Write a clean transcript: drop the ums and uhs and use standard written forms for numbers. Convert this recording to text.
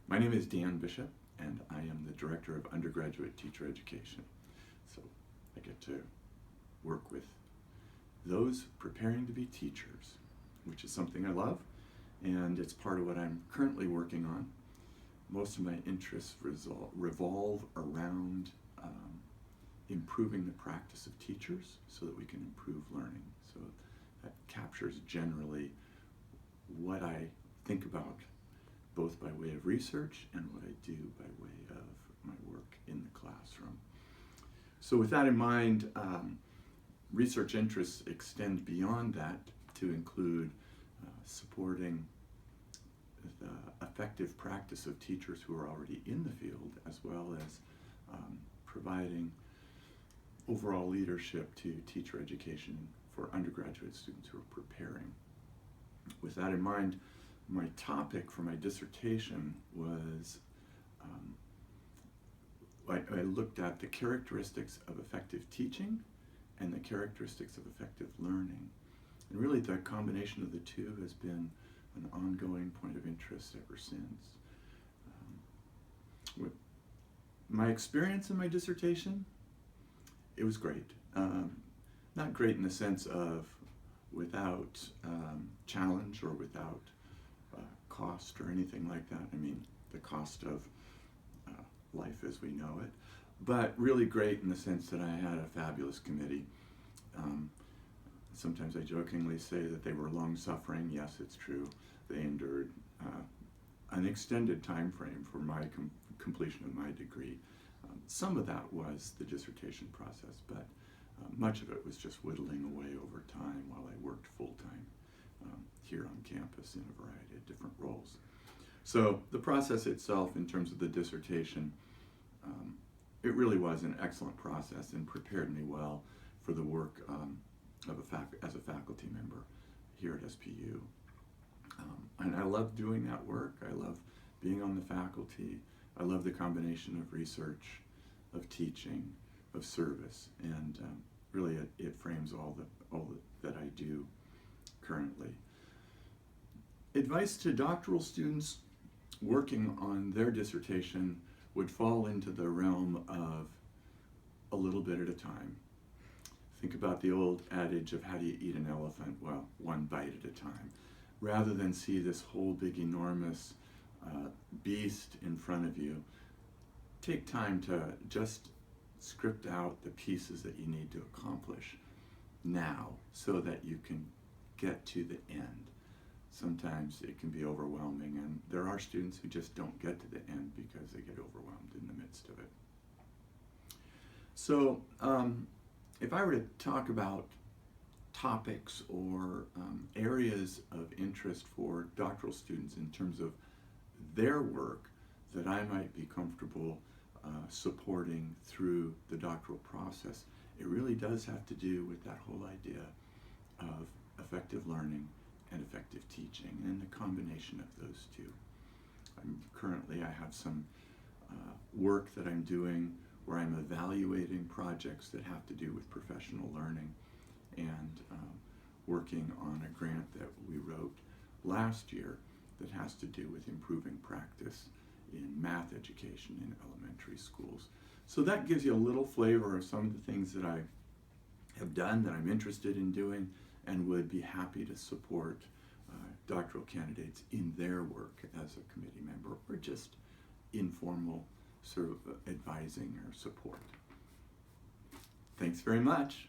My name is Dan Bishop, and I am the Director of Undergraduate Teacher Education. So I get to work with those preparing to be teachers, which is something I love, and it's part of what I'm currently working on. Most of my interests revolve around improving the practice of teachers so that we can improve learning. So that captures generally what I think about, both by way of research and what I do by way of my work in the classroom. So with that in mind, research interests extend beyond that to include supporting the effective practice of teachers who are already in the field, as well as providing overall leadership to teacher education for undergraduate students who are preparing. With that in mind, my topic for my dissertation was, I looked at the characteristics of effective teaching and the characteristics of effective learning. And really the combination of the two has been an ongoing point of interest ever since. My experience in my dissertation, it was great. Not great in the sense of without challenge or without cost or anything like that. I mean, the cost of life as we know it, but really great in the sense that I had a fabulous committee. Sometimes I jokingly say that they were long-suffering. Yes, it's true. They endured an extended time frame for my completion of my degree. Some of that was the dissertation process, but much of it was just whittling away over time while I worked full-time here on campus in a variety of different roles. So the process itself, in terms of the dissertation, it really was an excellent process and prepared me well for the work as a faculty member here at SPU. And I love doing that work. I love being on the faculty. I love the combination of research, of teaching, of service, and really it frames all that I do currently. Advice to doctoral students working on their dissertation would fall into the realm of a little bit at a time. Think about the old adage of how do you eat an elephant? Well, one bite at a time. Rather than see this whole big enormous beast in front of you, take time to just script out the pieces that you need to accomplish now so that you can get to the end. Sometimes it can be overwhelming, and there are students who just don't get to the end because they get overwhelmed in the midst of it. So if I were to talk about topics or areas of interest for doctoral students in terms of their work that I might be comfortable supporting through the doctoral process, it really does have to do with that whole idea of effective learning and effective teaching and the combination of those two. Currently I have some work that I'm doing where I'm evaluating projects that have to do with professional learning and working on a grant that we wrote last year that has to do with improving practice in math education in elementary schools. So that gives you a little flavor of some of the things that I have done, that I'm interested in doing, and would be happy to support doctoral candidates in their work as a committee member or just informal sort of advising or support. Thanks very much.